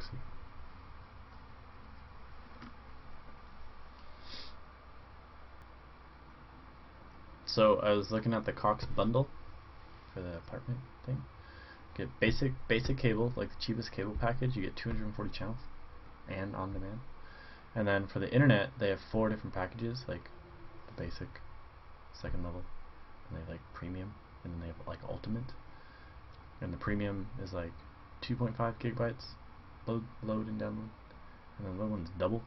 proxy. So I was looking at the Cox bundle for the apartment thing. Get basic cable, like the cheapest cable package. You get 240 channels and on demand. And then for the internet, they have 4 different packages, like the basic, second level, and they have like premium, and then they have like ultimate. And the premium is like 2.5 gigabytes load and download, and then the other one's double,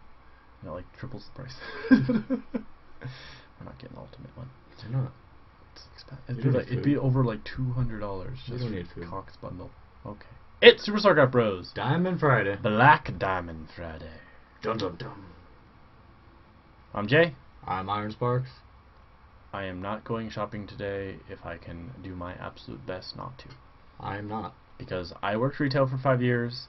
and it like triples the price. We're not getting the ultimate one. You're not. It's expensive. It'd be over like $200 You just don't need for food. Cox bundle. Okay. It's Super StarCraft Bros. Diamond Friday. Black Diamond Friday. Dun dun dun. I'm Jay. I'm Iron Sparks. I am not going shopping today if I can do my absolute best not to. I am not. Because I worked retail for 5 years.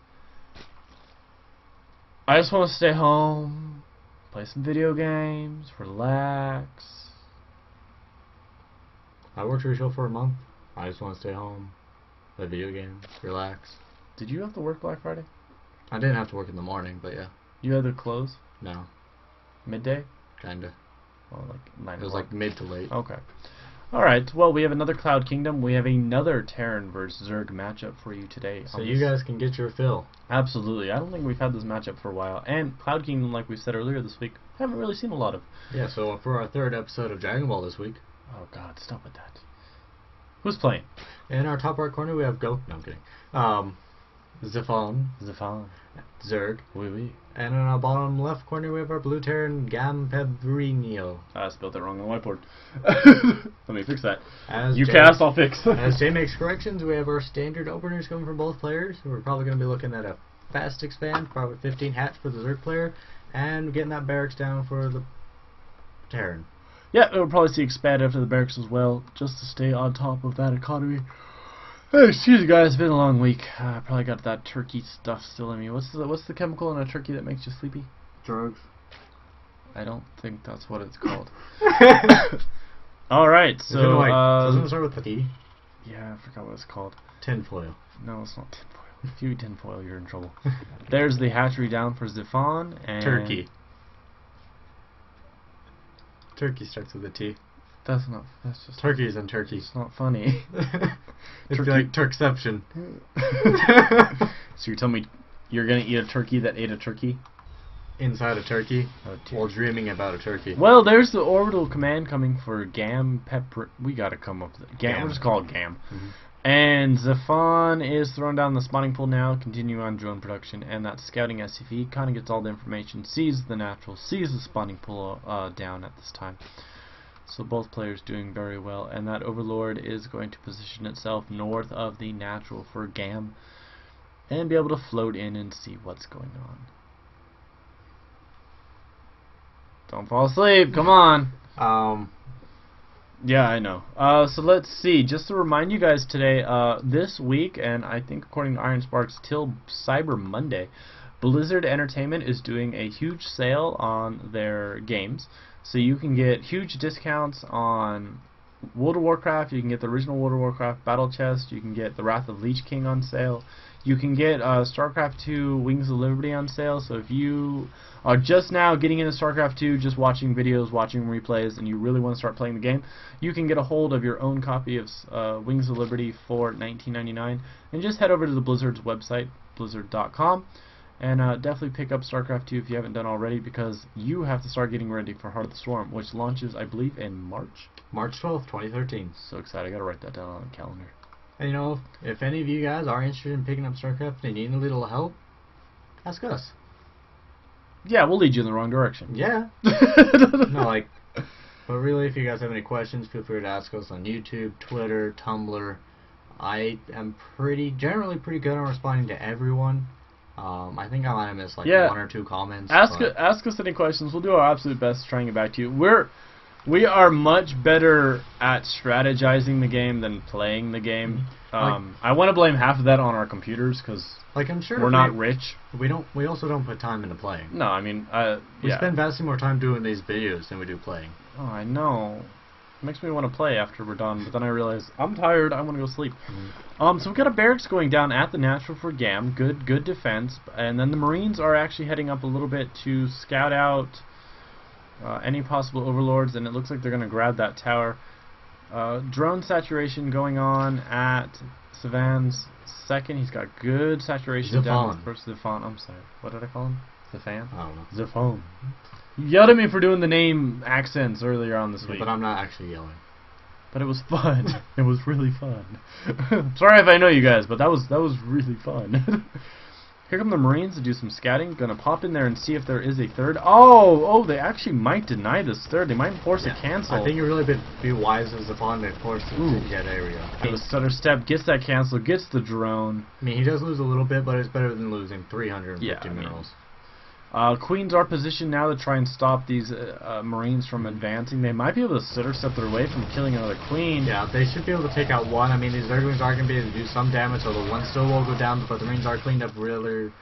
I just want to stay home, play some video games, relax. I worked retail for a month. I just want to stay home, play video games, relax. Did you have to work Black Friday? I didn't have to work in the morning, but yeah. You had to close? No. Midday? Kinda. Well, like 9 It was o'clock. like mid to late. Okay. Alright, well, we have another Cloud Kingdom. We have another Terran versus Zerg matchup for you today. So you guys can get your fill. Absolutely. I don't think we've had this matchup for a while. And Cloud Kingdom, like we said earlier this week, haven't really seen a lot of. Yeah, so for our 3rd episode of Dragon Ball this week. Oh god, stop with that. Who's playing? In our top right corner we have No, I'm kidding. Zifan. Zifan. Zerg. Oui, oui. And in our bottom left corner we have our blue Terran GamPebrinel. I spelled that wrong on the whiteboard. Let me fix that. As You Jay, cast, I'll fix. As Jay makes corrections, we have our standard openers coming from both players. We're probably going to be looking at a fast expand, probably 15 hats for the Zerg player, and getting that barracks down for the Terran. Yeah, we'll probably see expand after the barracks as well, just to stay on top of that economy. Hey, excuse me guys, it's been a long week. I probably got that turkey stuff still in me. What's the chemical in a turkey that makes you sleepy? Drugs. I don't think that's what it's called. Alright, so doesn't it start with the T? yeah, I forgot what it's called. Tinfoil. No, it's not tinfoil. If you eat tinfoil, you're in trouble. There's the hatchery down for Zifan and Turkey. Turkey starts with a T. That's just Turkeys and turkeys. It's not funny. It's like Turkception. So you're telling me you're gonna eat a turkey that ate a turkey? Inside a turkey, Oh, while dreaming about a turkey. Well, there's the orbital command coming for GamPebrinel. We gotta come up with it. We'll just call it Gam. Mm-hmm. And Zifan is throwing down the spawning pool now, continuing on drone production, and that scouting SCV kind of gets all the information, sees the natural, sees the spawning pool down at this time. So both players doing very well, and that Overlord is going to position itself north of the natural for Gam, and be able to float in and see what's going on. Don't fall asleep, come on! Yeah, I know. So let's see. Just to remind you guys today, this week, and I think according to Iron Sparks, till Cyber Monday, Blizzard Entertainment is doing a huge sale on their games. So you can get huge discounts on World of Warcraft. You can get the original World of Warcraft Battle Chest. You can get the Wrath of Lich King on sale. You can get StarCraft 2 Wings of Liberty on sale. So if you are just now getting into StarCraft 2, just watching videos, watching replays, and you really want to start playing the game, you can get a hold of your own copy of Wings of Liberty for $19.99, and just head over to the Blizzard's website, blizzard.com, and definitely pick up StarCraft 2 if you haven't done already, because you have to start getting ready for Heart of the Swarm, which launches, I believe, in March. March 12th, 2013. So excited. I gotta write that down on the calendar. And you know, if any of you guys are interested in picking up StarCraft and need a little help, ask us. Yeah, we'll lead you in the wrong direction. Yeah. No, like, but really, if you guys have any questions, feel free to ask us on YouTube, Twitter, Tumblr. I am generally pretty good on responding to everyone. I think I might have missed like 1 or 2 comments. Ask us any questions. We'll do our absolute best to try and get back to you. We are much better at strategizing the game than playing the game. I want to blame half of that on our computers because like I'm sure we're not rich. We also don't put time into playing. No, I mean we spend vastly more time doing these videos than we do playing. Oh, I know. makes me want to play after we're done, but then I realize I'm tired, I want to go sleep. So we've got a barracks going down at the natural for Gam, good defense, and then the Marines are actually heading up a little bit to scout out any possible overlords, and it looks like they're going to grab that tower. Drone saturation going on at Savan's second. He's got good saturation down with first Zifan. I'm sorry, what did I call him? Zifan? I don't know. Zifan. You yelled at me for doing the name accents earlier on this week. But I'm not actually yelling. But it was fun. It was really fun. Sorry if I know you guys, but that was really fun. Here come the Marines to do some scouting. Gonna pop in there and see if there is a third. Oh, they actually might deny this third. They might force a cancel. I think it really be wise as a pawn to force it to that area. The stutter step gets that cancel, gets the drone. I mean, he does lose a little bit, but it's better than losing 350 minerals. Queens are positioned now to try and stop these Marines from advancing. They might be able to stutter step their way from killing another Queen. Yeah, they should be able to take out one. I mean, these Zerglings are going to be able to do some damage, although one still will go down, but the Marines are cleaned up rather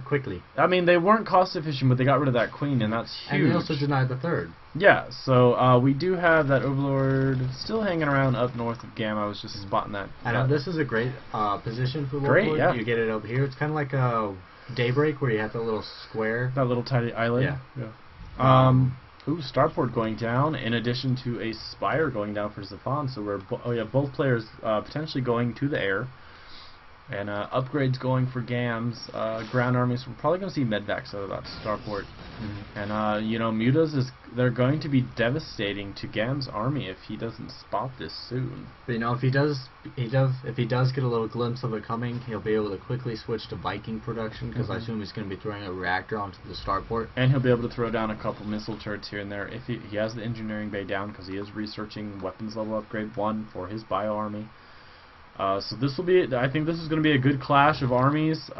quickly. I mean, they weren't cost efficient, but they got rid of that Queen, and that's huge. And they also denied the third. Yeah, so we do have that Overlord still hanging around up north of Gam. I was just spotting that. And this is a great position for Overlord. Yeah. You get it over here. It's kind of like a Daybreak where you have that little square. That little tiny island. Yeah. Starport going down in addition to a Spire going down for Zifan. So we're both players potentially going to the air. And upgrades going for Gam's ground armies. We're probably going to see medvacs out of that starport. And you know, Mutas they're going to be devastating to Gam's army if he doesn't spot this soon. But you know, if he does get a little glimpse of it coming, he'll be able to quickly switch to Viking production because I assume he's going to be throwing a reactor onto the starport. And he'll be able to throw down a couple missile turrets here and there if he has the engineering bay down because he is researching weapons level upgrade 1 for his bio army. So this will be, I think this is going to be a good clash of armies.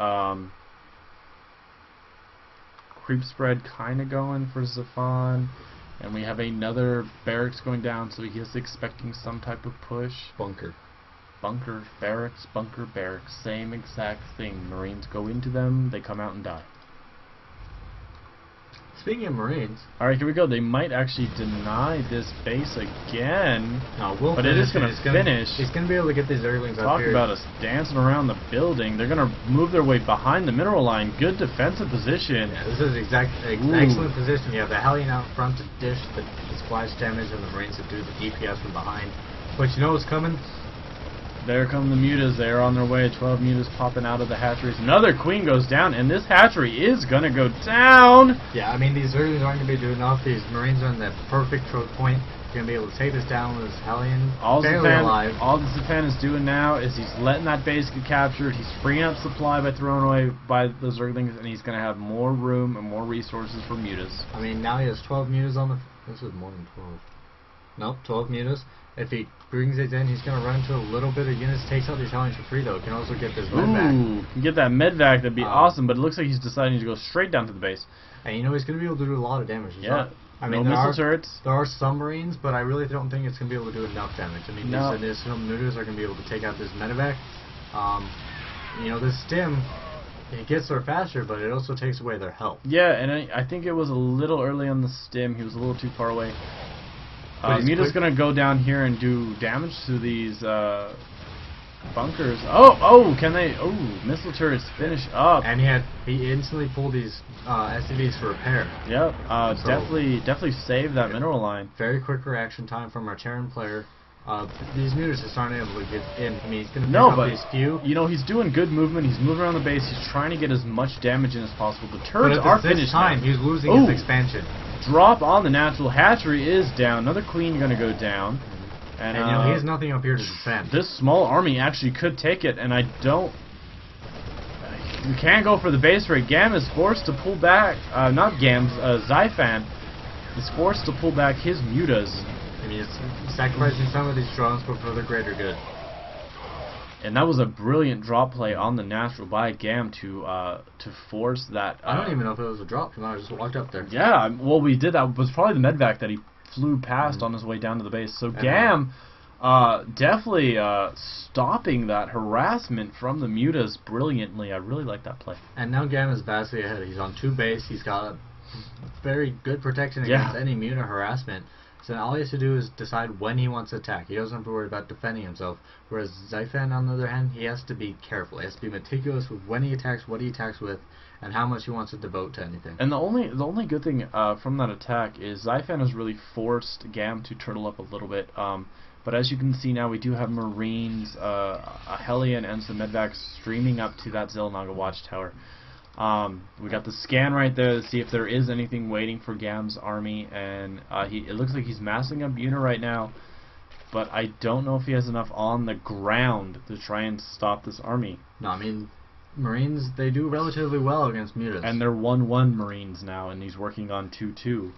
Creep spread kind of going for Zifan. And we have another barracks going down, so he is expecting some type of push. Bunker, barracks, same exact thing. Marines go into them, they come out and die. Speaking of Marines... Alright, here we go. They might actually deny this base again. No, but it is going to finish. He's going to be able to get these Zerglings up here. Talk about us dancing around the building. They're going to move their way behind the mineral line. Good defensive position. Yeah, this is excellent position. You have the Hellion out front to dish the splash damage, and the Marines to do the DPS from behind. But you know what's coming? There come the Mutas. They are on their way. 12 Mutas popping out of the hatcheries. Another Queen goes down, and this hatchery is going to go down. Yeah, I mean, these Zerglings aren't going to be doing enough. These Marines are on that perfect choke point. You're going to be able to take this down with this Hellion barely alive. All the Zifan is doing now is he's letting that base get captured. He's freeing up supply by throwing away by the Zerglings, and he's going to have more room and more resources for Mutas. I mean, now he has 12 Mutas on the... This is more than 12. Nope, 12 Mutas. If he brings it in, he's going to run into a little bit of units. Takes out these Hellions for free, though. Can also get this medvac. Can get that medvac. That'd be awesome, but it looks like he's deciding to go straight down to the base. And you know, he's going to be able to do a lot of damage. I mean, no missile turrets. There are some Marines, but I really don't think it's going to be able to do enough damage. I mean, these additional Mutas are going to be able to take out this medevac. You know, this stim, it gets there faster, but it also takes away their health. Yeah, and I think it was a little early on the stim. He was a little too far away. Muta's going to go down here and do damage to these bunkers. Can they? Missile turrets finish up. And he instantly pulled these SCVs for repair. Yep, definitely saved that mineral line. Very quick reaction time from our Terran player. These Mutas just aren't able to get in. I mean, he's going to pick up these few. You know, he's doing good movement. He's moving around the base. He's trying to get as much damage in as possible. The turrets are finished. But at this time, he's losing his expansion. Drop on the natural hatchery is down. Another Queen going to go down. And you know, he has nothing up here to defend. This small army actually could take it, and I don't... You can't go for the base rate. Gam is forced to pull back... not Gam, Zifan is forced to pull back his Mutas. I mean, it's sacrificing some of these drones, but for the greater good. And that was a brilliant drop play on the natural by Gam to force that... I don't even know if it was a drop, because I just walked up there. Yeah, well, we did that. It was probably the medvac that he flew past on his way down to the base. So Gam definitely stopping that harassment from the Mutas brilliantly. I really like that play. And now Gam is vastly ahead. He's on 2 base. He's got very good protection against any Muta harassment. So all he has to do is decide when he wants to attack. He doesn't have to worry about defending himself. Whereas Zifan, on the other hand, he has to be careful. He has to be meticulous with when he attacks, what he attacks with, and how much he wants to devote to anything. And the only good thing from that attack is Zifan has really forced Gam to turtle up a little bit. But as you can see now, we do have Marines, a Hellion, and some Medvacs streaming up to that Xel'Naga watchtower. We got the scan right there to see if there is anything waiting for Gam's army, and it looks like he's massing up Una right now, but I don't know if he has enough on the ground to try and stop this army. No, I mean, Marines, they do relatively well against mutas. And they're 1-1 Marines now, and he's working on 2-2.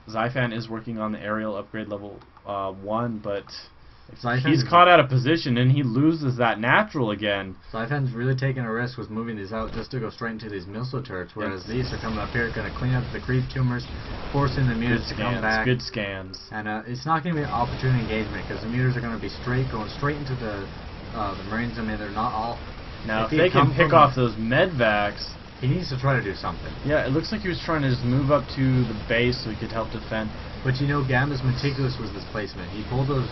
Zifan is working on the aerial upgrade level 1, but he's caught out of position and he loses that natural again. Zifan's really taking a risk with moving these out just to go straight into these missile turrets, whereas these are coming up here, going to clean up the creep tumors, forcing the mutas to come back. Good scans. And it's not going to be an opportune engagement because the mutas are going to be going straight into the Marines. I mean, they're not all. Now, if they can pick off those medvacs, he needs to try to do something. Yeah, it looks like he was trying to just move up to the base so he could help defend. But you know, Gam is meticulous with his placement. He pulled those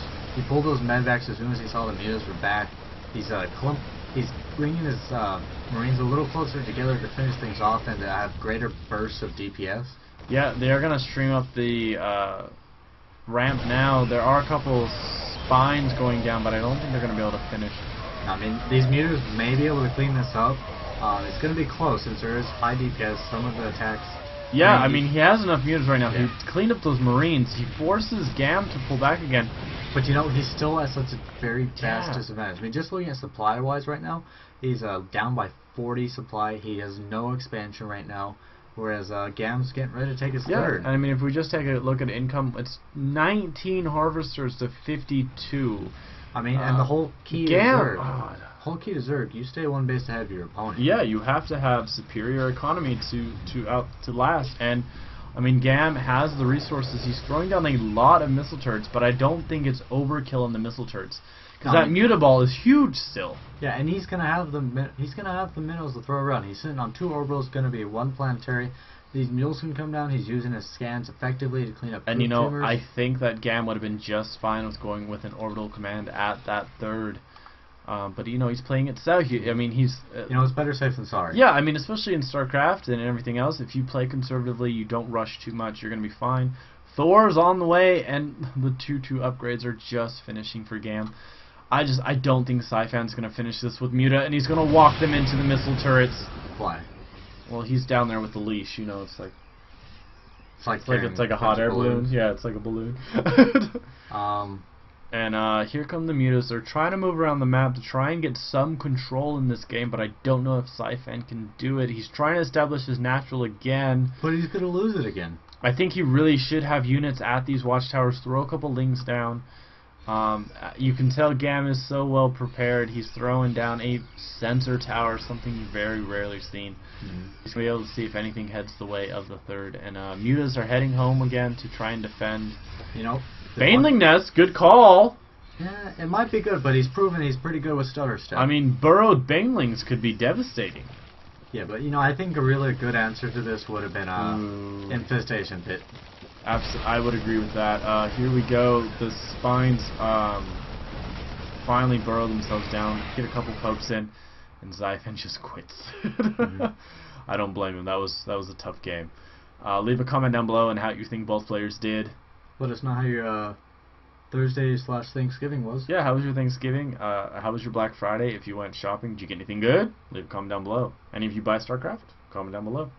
medvacs as soon as he saw the mutas were back. He's bringing his Marines a little closer together to finish things off and to have greater bursts of DPS. Yeah, they are going to stream up the ramp now. There are a couple spines going down, but I don't think they're going to be able to finish. I mean, these mutas may be able to clean this up. It's going to be close since there is high DPS. Some of the attacks. Yeah, I mean, he has enough mutas right now. Yeah. He cleaned up those Marines. He forces Gam to pull back again. But you know, he's still at such a very vast disadvantage. I mean, just looking at supply-wise right now, he's down by 40 supply. He has no expansion right now. Whereas Gam's getting ready to take his third. I mean, if we just take a look at income, it's 19 harvesters to 52. I mean, and the whole key to Zerg. Whole key to Zerg, you stay one base ahead of your opponent. Yeah, you have to have superior economy to last. And I mean, Gam has the resources. He's throwing down a lot of missile turrets, but I don't think it's overkill on the missile turrets because that mutaball is huge still. Yeah, and he's gonna have the minerals to throw around. He's sitting on 2 orbitals, gonna be 1 planetary. These mules can come down. He's using his scans effectively to clean up. And you know, tumors. I think that Gam would have been just fine with going with an orbital command at that third. But you know, he's playing it safe. I mean, he's you know, it's better safe than sorry. Yeah, I mean, especially in StarCraft and everything else, if you play conservatively, you don't rush too much, you're gonna be fine. Thor's on the way, and the 2-2 upgrades are just finishing for Gam. I don't think Zifan's gonna finish this with Muta, and he's gonna walk them into the missile turrets. Why? Well, he's down there with the leash. You know, it's like a hot air balloon. Yeah, it's like a balloon. And here come the mutas. They're trying to move around the map to try and get some control in this game, but I don't know if Zifan can do it. He's trying to establish his natural again. But he's going to lose it again. I think he really should have units at these watchtowers, throw a couple lings down. You can tell Gam is so well prepared. He's throwing down a sensor tower, something very rarely seen. He's going to be able to see if anything heads the way of the third. And mutas are heading home again to try and defend. You know, Baneling Nest, good call. Yeah, it might be good, but he's proven he's pretty good with stutter step. I mean, burrowed banelings could be devastating. Yeah, but you know, I think a really good answer to this would have been infestation pit. I would agree with that. Here we go. The spines finally burrow themselves down, get a couple pokes in, and Zifan just quits. I don't blame him. That was a tough game. Leave a comment down below on how you think both players did. Let us know how your Thursday/Thanksgiving was. Yeah, how was your Thanksgiving? How was your Black Friday? If you went shopping, did you get anything good? Leave a comment down below. Any of you buy StarCraft? Comment down below.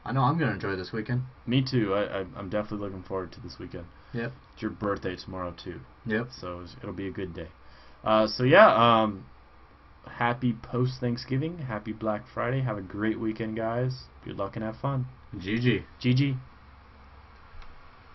I know I'm going to enjoy this weekend. Me too. I'm definitely looking forward to this weekend. Yep. It's your birthday tomorrow too. Yep. So it'll be a good day. So yeah, happy post-Thanksgiving. Happy Black Friday. Have a great weekend, guys. Good luck and have fun. GG. GG.